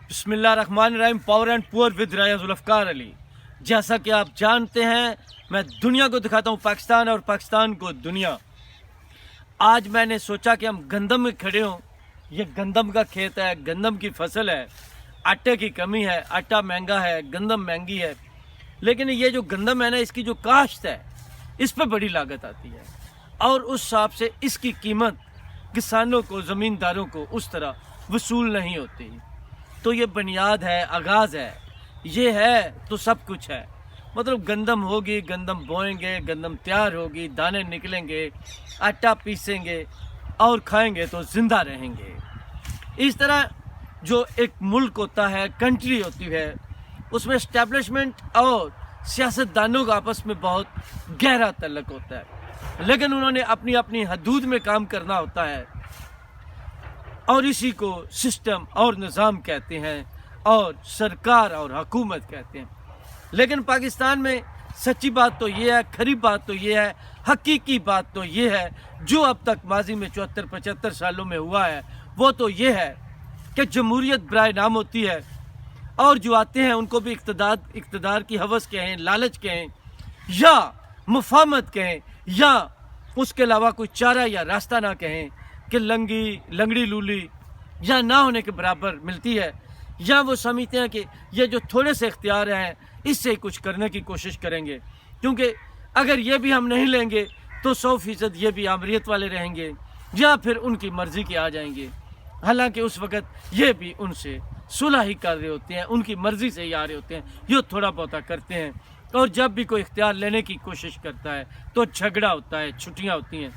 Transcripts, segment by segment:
Bismillah Rahman Rahim. Power and poor with राया जुल्फकार अली। जैसा कि आप जानते हैं, मैं दुनिया को दिखाता हूँ पाकिस्तान और पाकिस्तान को दुनिया। आज मैंने सोचा कि हम गंदम में खड़े हों। ये गंदम का खेत है, गंदम की फसल है, आटे की कमी है, आटा महंगा है, गंदम महंगी है। लेकिन ये जो गंदम है ना, इसकी जो काश्त है, इस पर बड़ी लागत आती है और उस हिसाब से इसकी कीमत किसानों को, ज़मींदारों को उस तरह वसूल नहीं होती। तो ये बुनियाद है, आगाज़ है। ये है तो सब कुछ है। मतलब गंदम होगी, गंदम बोएंगे, गंदम तैयार होगी, दाने निकलेंगे, आटा पीसेंगे और खाएंगे तो ज़िंदा रहेंगे। इस तरह जो एक मुल्क होता है, कंट्री होती है, उसमें इस्टेब्लिशमेंट और सियासतदानों का आपस में बहुत गहरा तल्लुक होता है। लेकिन उन्होंने अपनी अपनी हदूद में काम करना होता है और इसी को सिस्टम और निज़ाम कहते हैं और सरकार और हुकूमत कहते हैं। लेकिन पाकिस्तान में सच्ची बात तो ये है, खरी बात तो ये है, हकीकी बात तो ये है, जो अब तक माजी में 74-75 सालों में हुआ है, वो तो ये है कि जमहूरियत बराए नाम होती है और जो आते हैं उनको भी इक़्तिदार की हवस कहें, लालच कहें या मुफाहमत कहें या उसके अलावा कोई चारा या रास्ता ना कहें कि लंगड़ी लूली या ना होने के बराबर मिलती है, या वो समझते हैं कि ये जो थोड़े से इख्तियार हैं इससे कुछ करने की कोशिश करेंगे, क्योंकि अगर ये भी हम नहीं लेंगे तो 100% ये भी आमरीत वाले रहेंगे या फिर उनकी मर्ज़ी के आ जाएंगे। हालांकि उस वक़्त ये भी उनसे सुलह ही कर रहे होते हैं, उनकी मर्ज़ी से ही आ रहे होते हैं, ये थोड़ा बहुत करते हैं। और जब भी कोई इख्तियार लेने की कोशिश करता है तो झगड़ा होता है, छुट्टियाँ होती हैं।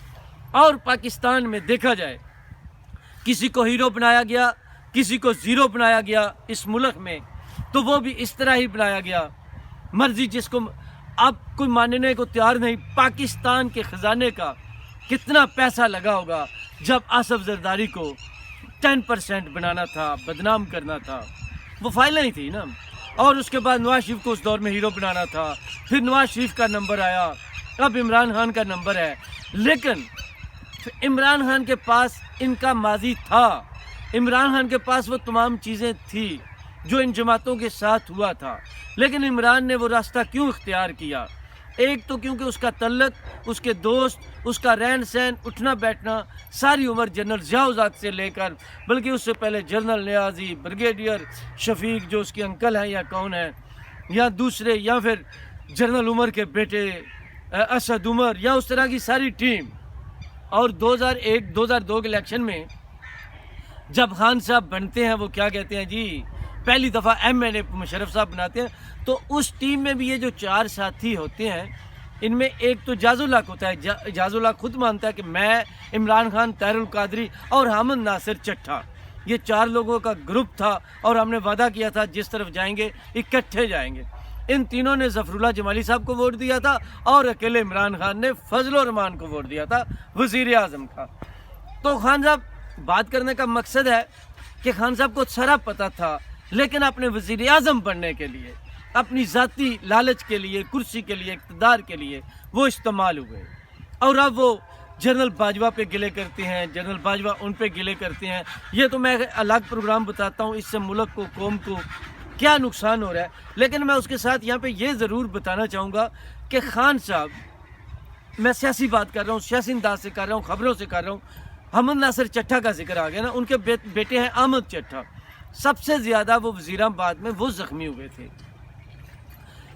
और पाकिस्तान में देखा जाए, किसी को हीरो बनाया गया, किसी को ज़ीरो बनाया गया इस मुल्क में, तो वो भी इस तरह ही बनाया गया। मर्जी जिसको अब कोई मानने को तैयार नहीं। पाकिस्तान के ख़जाने का कितना पैसा लगा होगा जब आसफ जरदारी को 10% बनाना था, बदनाम करना था, वो फाइलें ही थी ना। और उसके बाद नवाज शरीफ को उस दौर में हीरो बनाना था, फिर नवाज शरीफ का नंबर आया, अब इमरान खान का नंबर है। लेकिन इमरान खान के पास इनका माजी था, इमरान खान के पास वो तमाम चीज़ें थी जो इन जमातों के साथ हुआ था। लेकिन इमरान ने वो रास्ता क्यों इख्तियार किया? एक तो क्योंकि उसका तल्लक, उसके दोस्त, उसका रहन सहन, उठना बैठना सारी उम्र जनरल ज़िया-उल-हक से लेकर, बल्कि उससे पहले जनरल नियाज़ी, ब्रिगेडियर शफीक जो उसके अंकल हैं या कौन है, या दूसरे, या फिर जनरल उमर के बेटे असद उमर, या उस तरह की सारी टीम। और 2001-2002 के इलेक्शन में जब खान साहब बनते हैं, वो क्या कहते हैं जी, पहली दफ़ा MNA मुशर्रफ साहब बनाते हैं, तो उस टीम में भी ये जो 4 साथी होते हैं, इनमें एक तो जाजुल हक होता है। जाजुल हक खुद मानता है कि मैं, इमरान खान, ताहिरुल कादरी और हामिद नासिर चट्ठा, ये 4 लोगों का ग्रुप था और हमने वादा किया था जिस तरफ जाएंगे इकट्ठे जाएंगे। इन तीनों ने ज़फ़रुल्लाह जमाली साहब को वोट दिया था और अकेले इमरान खान ने फजल रहमान को वोट दिया था, वज़ीर आज़म का। तो खान साहब, बात करने का मकसद है कि खान साहब को सारा पता था, लेकिन अपने वज़ीर आज़म बनने के लिए, अपनी ज़ाती लालच के लिए, कुर्सी के लिए, इक़्तिदार के लिए वो इस्तेमाल हुए। और अब वो जनरल बाजवा पे गिले करते हैं, जनरल बाजवा उन पे गिले करते हैं। ये तो मैं अलग प्रोग्राम बताता हूँ, इससे मुल्क को, कौम को क्या नुकसान हो रहा है। लेकिन मैं उसके साथ यहाँ पे ये ज़रूर बताना चाहूँगा कि खान साहब, मैं सियासी बात कर रहा हूँ, सियासी अंदाज से कर रहा हूँ, ख़बरों से कर रहा हूँ। हामिद नासिर चट्ठा का जिक्र आ गया ना, उनके बेटे हैं अहमद चट्ठा। सबसे ज़्यादा वो वज़ीराबाद में वो ज़ख्मी हुए थे,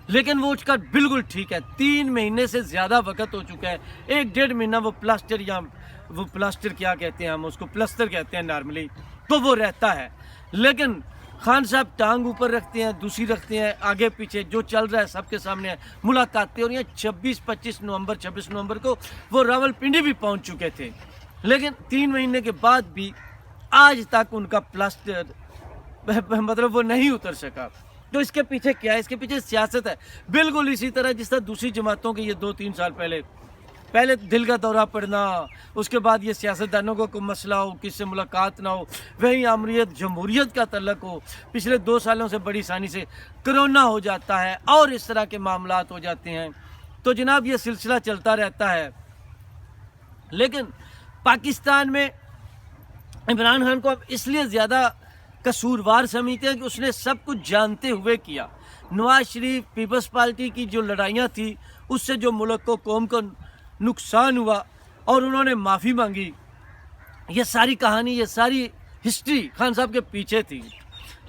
लेकिन वो उठकर बिल्कुल ठीक है। 3 महीने से ज़्यादा वक्त हो चुका है, 1-1.5 महीना वो प्लास्टर, या वो प्लास्टर क्या कहते हैं, हम उसको प्लस्तर कहते हैं नॉर्मली, तो वो रहता है। लेकिन खान साहब टांग ऊपर रखते हैं, दूसरी रखते हैं, आगे पीछे जो चल रहा है सबके सामने है। मुलाकातें हो रही हैं। 26 नवंबर को वो रावलपिंडी भी पहुंच चुके थे, लेकिन 3 महीने के बाद भी आज तक उनका प्लास्टर मतलब वो नहीं उतर सका। तो इसके पीछे क्या है? इसके पीछे सियासत है। बिल्कुल इसी तरह जिस तरह दूसरी जमातों के ये 2-3 साल पहले दिल का दौरा पड़ना, उसके बाद ये सियासतदानों को कोई मसला हो, किससे मुलाकात ना हो, वहीं आमरीत जमहूरियत का तल्लक हो, पिछले 2 सालों से बड़ी आसानी से कोरोना हो जाता है और इस तरह के मामलात हो जाते हैं। तो जनाब ये सिलसिला चलता रहता है। लेकिन पाकिस्तान में इमरान खान को अब इसलिए ज़्यादा कसूरवार समझते हैं कि उसने सब कुछ जानते हुए किया। नवाज शरीफ पीपल्स पार्टी की जो लड़ाइयाँ थी उससे जो मुल्क को कौम को नुकसान हुआ और उन्होंने माफ़ी मांगी, ये सारी कहानी, ये सारी हिस्ट्री खान साहब के पीछे थी।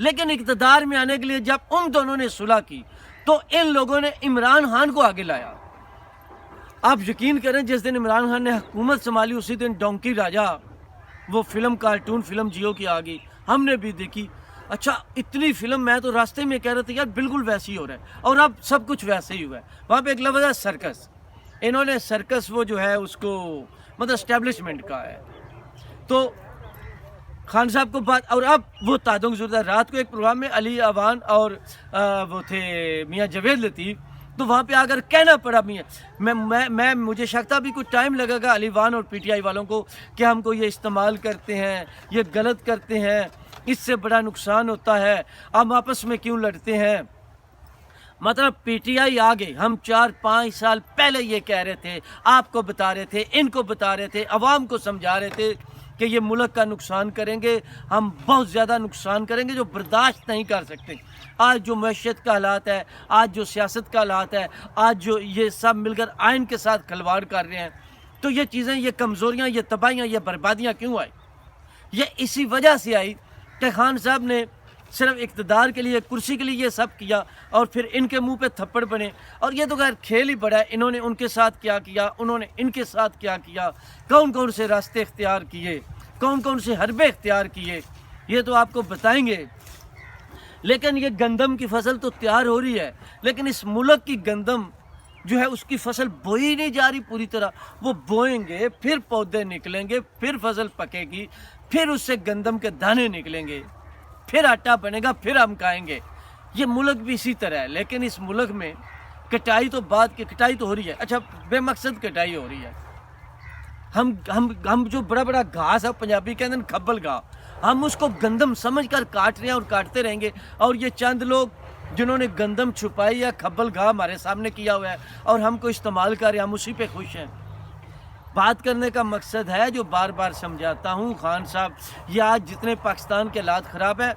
लेकिन इक़्तिदार में आने के लिए जब उन दोनों ने सुलह की तो इन लोगों ने इमरान खान को आगे लाया। आप यकीन करें, जिस दिन इमरान खान ने हुकूमत संभाली उसी दिन डोंकी राजा वो फिल्म, कार्टून फिल्म जियो की आ गई, हमने भी देखी। अच्छा, इतनी फिल्म, मैं तो रास्ते में कह रहा था यार बिल्कुल वैसे ही हो रहा है, और अब सब कुछ वैसे ही हुआ है। वहाँ पे एक लफ्ज़ है सर्कस, इन्होंने सर्कस वो जो है उसको मतलब एस्टेब्लिशमेंट का है। तो खान साहब को बात, और अब वो तादुंग ज़रूरत है। रात को एक प्रोग्राम में अली अवान और वो थे मियाँ जावेद लतीफ़, तो वहाँ पे आकर कहना पड़ा मैं मुझे शक था भी कुछ टाइम लगेगा अली अवान और पीटीआई वालों को कि हमको ये इस्तेमाल करते हैं, ये गलत करते हैं, इससे बड़ा नुकसान होता है, हम आपस में क्यों लड़ते हैं। मतलब पीटीआई आगे, हम 4-5 साल पहले ये कह रहे थे, आपको बता रहे थे, इनको बता रहे थे, अवाम को समझा रहे थे कि ये मुल्क का नुकसान करेंगे, हम बहुत ज़्यादा नुकसान करेंगे जो बर्दाश्त नहीं कर सकते। आज जो मैशत का हालात है, आज जो सियासत का हालात है, आज जो ये सब मिलकर आइन के साथ खिलवाड़ कर रहे हैं, तो ये चीज़ें, ये कमज़ोरियाँ, ये तबाहियाँ, ये बर्बादियाँ क्यों आई? ये इसी वजह से आई कि खान साहब ने सिर्फ इक़्तिदार के लिए, कुर्सी के लिए ये सब किया और फिर इनके मुंह पे थप्पड़ बने। और ये तो खैर खेल ही बड़ा है, इन्होंने उनके साथ क्या किया, उन्होंने इनके साथ क्या किया, कौन कौन से रास्ते इख्तियार किए, कौन कौन से हरबे इख्तियार किए, ये तो आपको बताएंगे। लेकिन ये गंदम की फसल तो तैयार हो रही है, लेकिन इस मुल्क की गंदम जो है उसकी फसल बोई नहीं जा रही पूरी तरह। वो बोएंगे, फिर पौधे निकलेंगे, फिर फसल पकेगी, फिर उससे गंदम के दाने निकलेंगे, फिर आटा बनेगा, फिर हम खाएंगे। ये मुल्क भी इसी तरह है। लेकिन इस मुल्क में कटाई तो बाद की कटाई तो हो रही है, अच्छा बेमकसद कटाई हो रही है। हम जो बड़ा बड़ा घास है, पंजाबी कहते हैं खब्बल घास, हम उसको गंदम समझ कर काट रहे हैं और काटते रहेंगे। और ये चंद लोग जिन्होंने गंदम छुपाई या खब्बल घास हमारे सामने किया हुआ है और हमको इस्तेमाल कर रहे हैं, हम उसी पे खुश हैं। बात करने का मकसद है, जो बार बार समझाता हूँ, खान साहब ये आज जितने पाकिस्तान के हालात ख़राब है,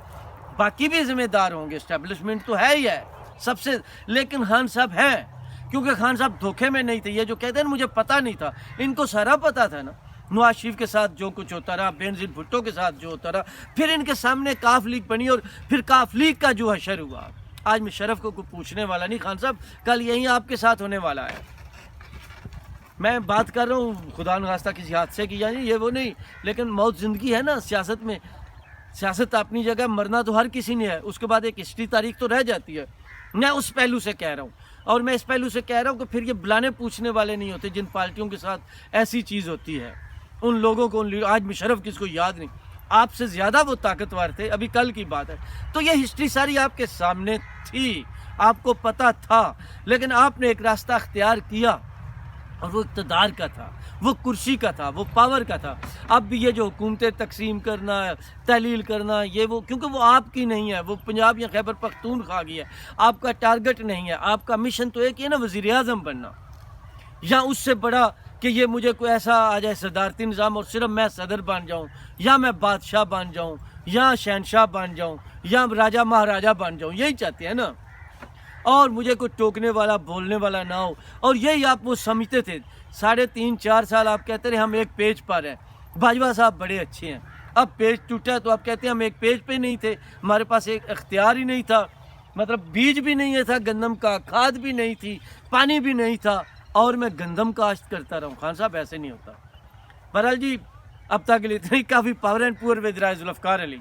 बाकी भी ज़िम्मेदार होंगे, इस्टेब्लिशमेंट तो है ही है सबसे, लेकिन खान साहब हैं, क्योंकि खान साहब धोखे में नहीं थे। ये जो कहते हैं मुझे पता नहीं था, इनको सारा पता था ना। नवाज शरीफ के साथ जो कुछ होता रहा, बेनज़ीर भुट्टो के साथ जो होता रहा, फिर इनके सामने काफ लीग बनी और फिर काफ लीग का जो हशर हुआ। आज मैं शरफ को पूछने वाला नहीं, खान साहब कल यही आपके साथ होने वाला है। मैं बात कर रहा हूँ खुदा न खास्ता किसी हादसे की, यानी ये वो नहीं, लेकिन मौत ज़िंदगी है ना सियासत में। सियासत अपनी जगह, मरना तो हर किसी ने है, उसके बाद एक हिस्ट्री तारीख तो रह जाती है। मैं उस पहलू से कह रहा हूँ, और मैं इस पहलू से कह रहा हूँ कि फिर ये बुलाने पूछने वाले नहीं होते जिन पार्टियों के साथ ऐसी चीज़ होती है। उन लोगों को, आज मुशर्रफ किसको याद नहीं, आपसे ज़्यादा वो ताकतवर थे, अभी कल की बात है। तो ये हिस्ट्री सारी आपके सामने थी, आपको पता था, लेकिन आपने एक रास्ता अख्तियार किया और वो इक़्तिदार का था, वो कुर्सी का था, वो पावर का था। अब भी ये जो हुकूमतें तकसीम करना, तहलील करना, ये वो, क्योंकि वो आपकी नहीं है, वो पंजाब या खैबर पख्तूनख्वा की है। आपका टारगेट नहीं है, आपका मिशन तो एक ही है ना, वज़ीर आज़म बनना, या उससे बड़ा कि ये मुझे कोई ऐसा आ जाए सदारती निज़ाम और सिर्फ मैं सदर बन जाऊँ, या मैं बादशाह बन जाऊँ, या शहनशाह बन जाऊँ, या राजा महाराजा बन जाऊँ, यही चाहते हैं ना। और मुझे कोई टोकने वाला, बोलने वाला ना हो। और यही आप वो समझते थे। 3.5-4 साल आप कहते रहे हम एक पेज पर हैं, बाजवा साहब बड़े अच्छे हैं। अब पेज टूटा तो आप कहते हैं हम एक पेज पे नहीं थे, हमारे पास एक अख्तियार ही नहीं था, मतलब बीज भी नहीं था गंदम का, खाद भी नहीं थी, पानी भी नहीं था, और मैं गंदम काश्त करता रहूँ। खान साहब ऐसे नहीं होता। बहरहाल जी, अब तक के लिए इतना ही काफ़ी। Power and poor with Rai Zulfiqar Ali.